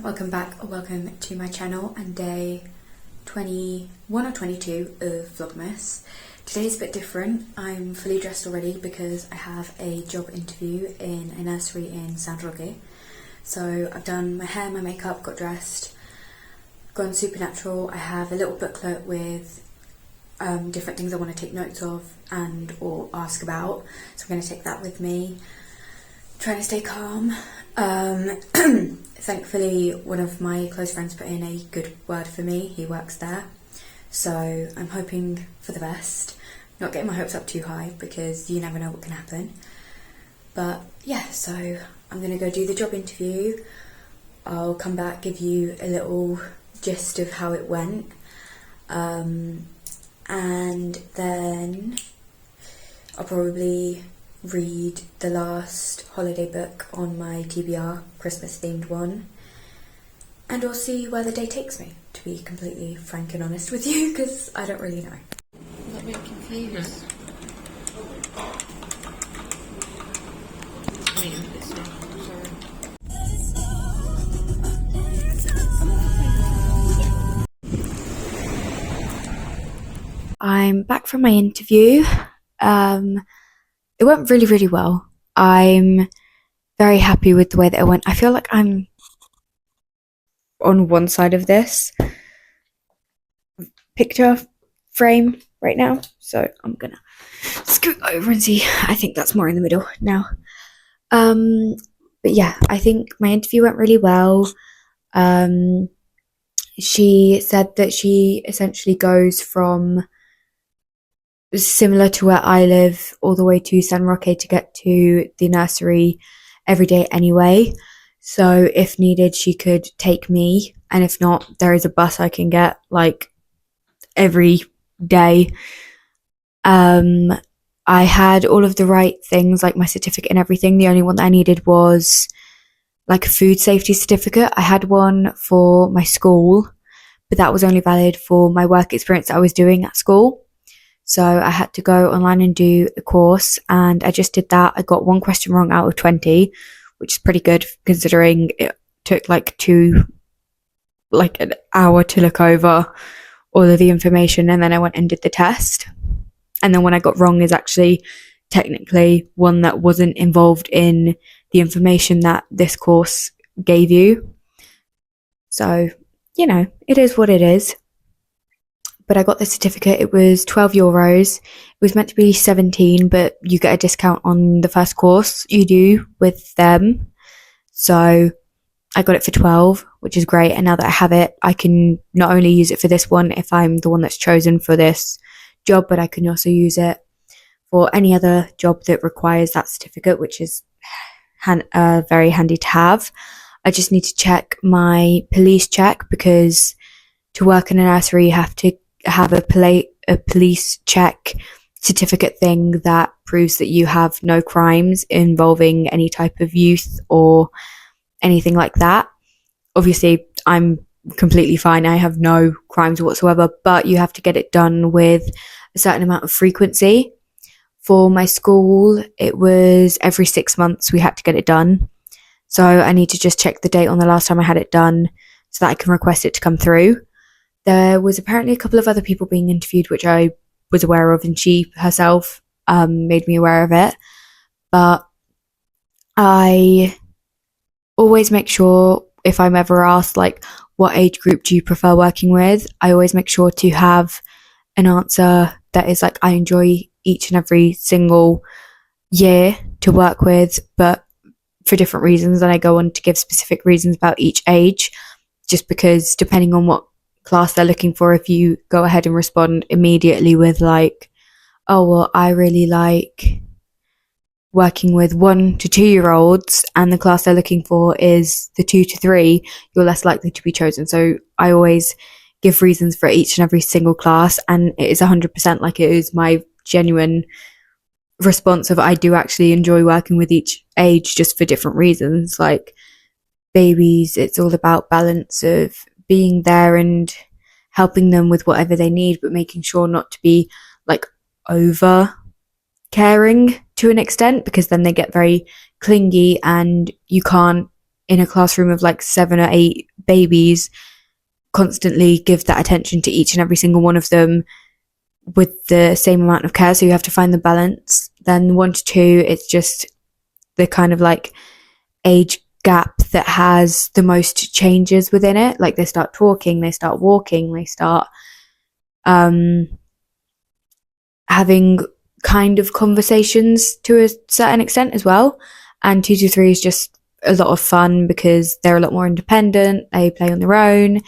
welcome back or welcome to my channel and day 21 or 22 of Vlogmas. Today's a bit different. I'm fully dressed already because I have a job interview in a nursery in San Roque. So I've done my hair, my makeup, got dressed, gone supernatural. I have a little booklet with different things I want to take notes of and or ask about. So I'm going to take that with me. Trying to stay calm. Thankfully, one of my close friends put in a good word for me. He works there. So I'm hoping for the best. Not getting my hopes up too high because you never know what can happen. But yeah, so I'm going to go do the job interview. I'll come back, give you a little gist of how it went. And then I'll probably read the last holiday book on my TBR, Christmas themed one, and we'll see where the day takes me, to be completely frank and honest with you, because I don't really know. I'm not really confused. I mean, this one, sorry. I'm back from my interview. It went really, really well. I'm very happy with the way that it went. I feel like I'm on one side of this picture frame right now, so I'm gonna scoot over and see. I think that's more in the middle now. But yeah, I think my interview went really well. She said that she essentially goes from similar to where I live all the way to San Roque to get to the nursery every day anyway. So if needed, she could take me, and if not, there is a bus I can get like every day. I had all of the right things, like my certificate and everything. The only one that I needed was like a food safety certificate. I had one for my school, but that was only valid for my work experience that I was doing at school. So I had to go online and do a course, and I just did that. I got one question wrong out of 20, which is pretty good considering it took like an hour to look over all of the information, and then I went and did the test. And then when I got wrong is actually technically one that wasn't involved in the information that this course gave you. So, you know, it is what it is. But I got the certificate. It was €12. It was meant to be 17, but you get a discount on the first course you do with them. So I got it for 12, which is great. And now that I have it, I can not only use it for this one if I'm the one that's chosen for this job, but I can also use it for any other job that requires that certificate, which is very handy to have. I just need to check my police check, because to work in a nursery you have to have a police check certificate thing that proves that you have no crimes involving any type of youth or anything like that. Obviously, I'm completely fine. I have no crimes whatsoever, but you have to get it done with a certain amount of frequency. For my school, it was every 6 months we had to get it done. So I need to just check the date on the last time I had it done so that I can request it to come through. There was apparently a couple of other people being interviewed, which I was aware of, and she herself made me aware of it. But I always make sure, if I'm ever asked, like, what age group do you prefer working with, I always make sure to have an answer that is like, I enjoy each and every single year to work with, but for different reasons. And I go on to give specific reasons about each age, just because depending on what class they're looking for, if you go ahead and respond immediately with like, oh well, I really like working with 1 to 2 year olds, and the class they're looking for is the 2 to 3, you're less likely to be chosen. So I always give reasons for each and every single class, and it is 100% like it is my genuine response of I do actually enjoy working with each age, just for different reasons. Like babies, it's all about balance of being there and helping them with whatever they need, but making sure not to be like over caring to an extent, because then they get very clingy and you can't, in a classroom of like 7 or 8 babies, constantly give that attention to each and every single one of them with the same amount of care. So you have to find the balance. Then 1 to 2, it's just the kind of like age gap that has the most changes within it. Like they start talking, they start walking, they start having kind of conversations to a certain extent as well. And 2 to 3 is just a lot of fun because they're a lot more independent. They play on their own.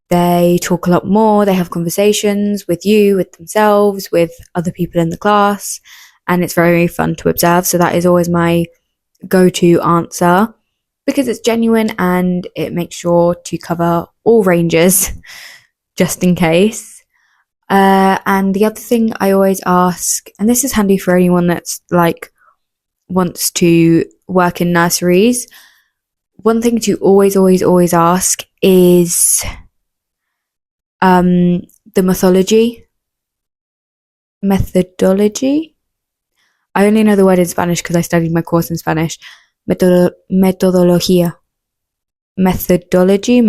They talk a lot more. They have conversations with you, with themselves, with other people in the class. And it's very fun to observe. So that is always my go-to answer because it's genuine and it makes sure to cover all ranges just in case. And the other thing I always ask, and this is handy for anyone that's like wants to work in nurseries, one thing to always ask is the methodology. I only know the word in Spanish because I studied my course in Spanish. Methodología. Methodology.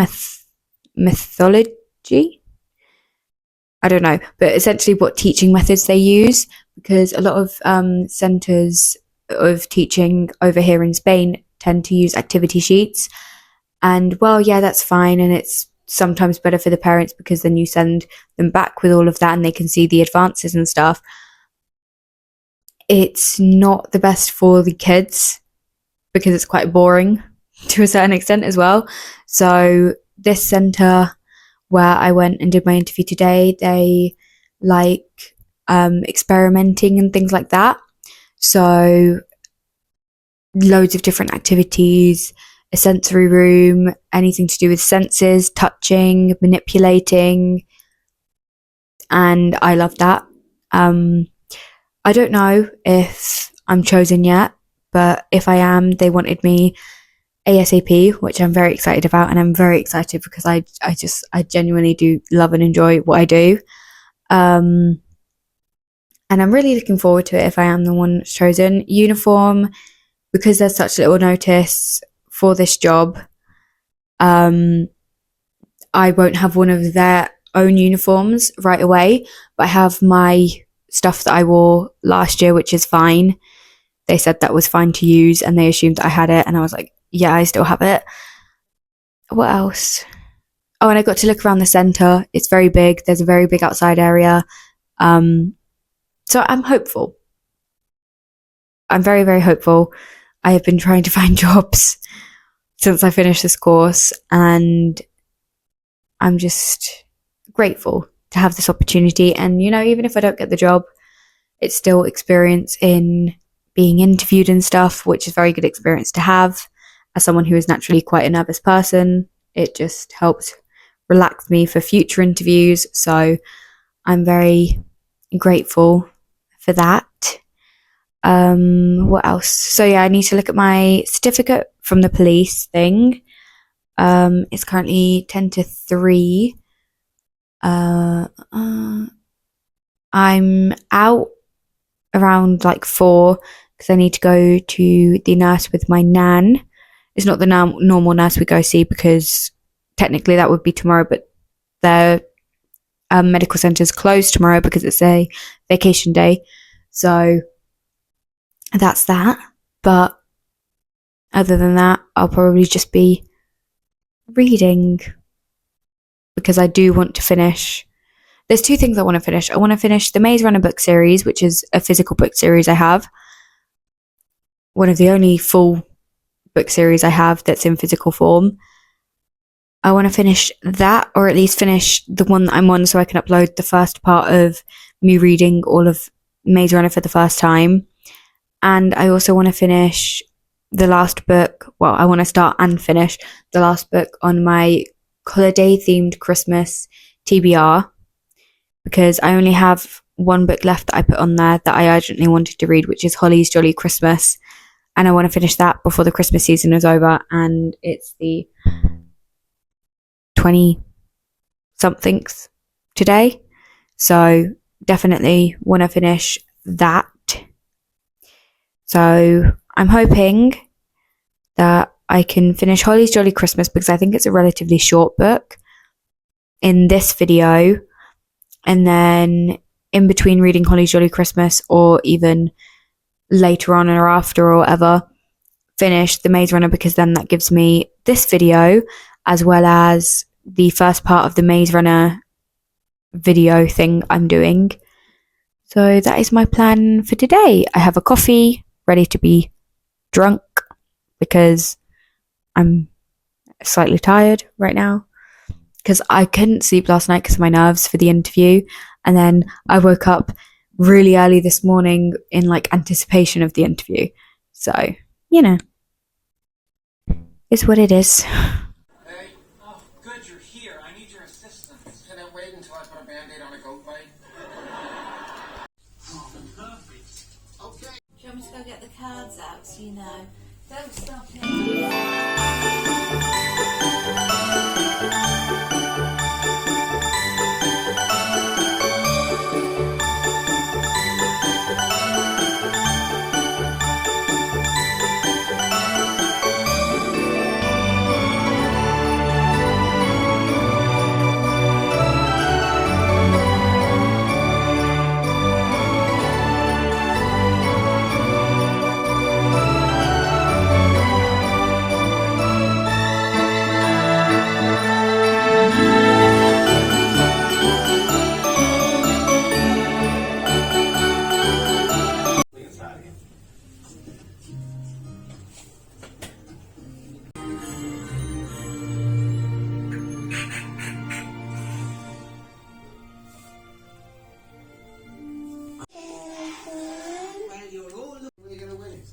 I don't know, but essentially what teaching methods they use, because a lot of centres of teaching over here in Spain tend to use activity sheets. And well, yeah, that's fine. And it's sometimes better for the parents because then you send them back with all of that and they can see the advances and stuff. It's not the best for the kids because it's quite boring to a certain extent as well. So this centre where I went and did my interview today, they like experimenting and things like that. So loads of different activities, a sensory room, anything to do with senses, touching, manipulating. And I love that. I don't know if I'm chosen yet, but if I am, they wanted me ASAP, which I'm very excited about. And I'm very excited because I genuinely do love and enjoy what I do. And I'm really looking forward to it if I am the one that's chosen. Uniform, because there's such little notice for this job, I won't have one of their own uniforms right away, but I have my stuff that I wore last year, which is fine. They said that was fine to use and they assumed that I had it, and I was like, yeah, I still have it. What else? Oh, and I got to look around the centre. It's very big. There's a very big outside area. So I'm hopeful. I'm very, very hopeful. I have been trying to find jobs since I finished this course, and I'm just grateful to have this opportunity. And, you know, even if I don't get the job, it's still experience in being interviewed and stuff, which is very good experience to have. As someone who is naturally quite a nervous person, it just helps relax me for future interviews. So I'm very grateful for that. What else? So yeah, I need to look at my certificate from the police thing. It's currently 10 to 3. I'm out around like 4 because I need to go to the nurse with my nan. It's not the normal nurse we go see because technically that would be tomorrow, but the medical centre is closed tomorrow because it's a vacation day. So that's that. But other than that, I'll probably just be reading because I do want to finish. There's 2 things I want to finish. I want to finish the Maze Runner book series, which is a physical book series I have. One of the only full book series I have that's in physical form. I want to finish that, or at least finish the one that I'm on so I can upload the first part of me reading all of Maze Runner for the first time. And I also want to finish the last book. Well, I want to start and finish the last book on my holiday themed Christmas TBR, because I only have one book left that I put on there that I urgently wanted to read, which is Holly's Jolly Christmas. And I want to finish that before the Christmas season is over. And it's the 20-somethings today. So definitely want to finish that. So I'm hoping that I can finish Holly's Jolly Christmas because I think it's a relatively short book in this video, and then in between reading Holly's Jolly Christmas, or even later on or after or whatever, finish The Maze Runner, because then that gives me this video as well as the first part of the Maze Runner video thing I'm doing. So that is my plan for today. I have a coffee ready to be drunk because I'm slightly tired right now, because I couldn't sleep last night because of my nerves for the interview, and then I woke up really early this morning in like anticipation of the interview. So, you know, it's what it is. Hey, oh, good you're here. I need your assistance. Can I wait until I put a band-aid on a goat bite? Oh, perfect. Okay. Do you want me to go get the cards out so you know? Don't stop it.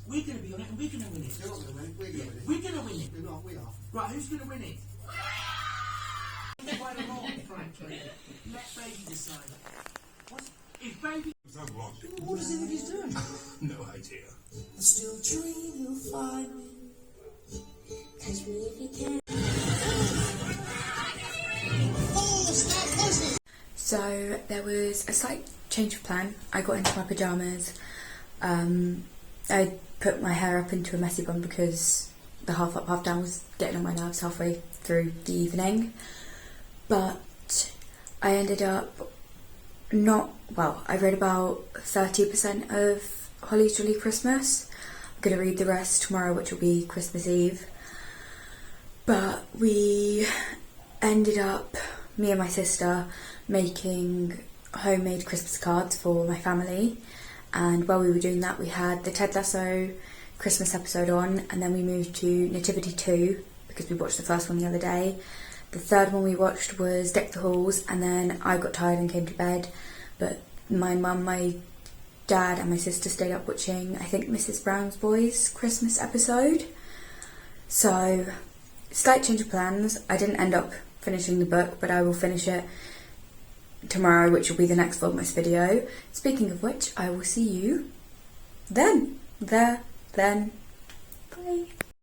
We're going to be on it and we're going to win it. You're not going to win it. We're going to win it. You're not. We are. Right, who's going to win it? Right or wrong, frankly. Let baby decide. If baby... What does he think he's doing? No idea. I still dream you'll find me. 'Cause really if you can... So there was a slight change of plan. I got into my pyjamas. I put my hair up into a messy bun because the half up, half down was getting on my nerves halfway through the evening. But I ended up I read about 30% of Holly's Jolly Christmas. I'm going to read the rest tomorrow, which will be Christmas Eve. But we ended up, me and my sister, making homemade Christmas cards for my family. And while we were doing that, we had the Ted Lasso Christmas episode on, and then we moved to Nativity 2 because we watched the first one the other day. The third one we watched was Deck the Halls, and then I got tired and came to bed. But my mum, my dad and my sister stayed up watching, I think, Mrs. Brown's Boys Christmas episode. So, slight change of plans. I didn't end up finishing the book, but I will finish it tomorrow, which will be the next Vlogmas video. Speaking of which, I will see you then. Bye.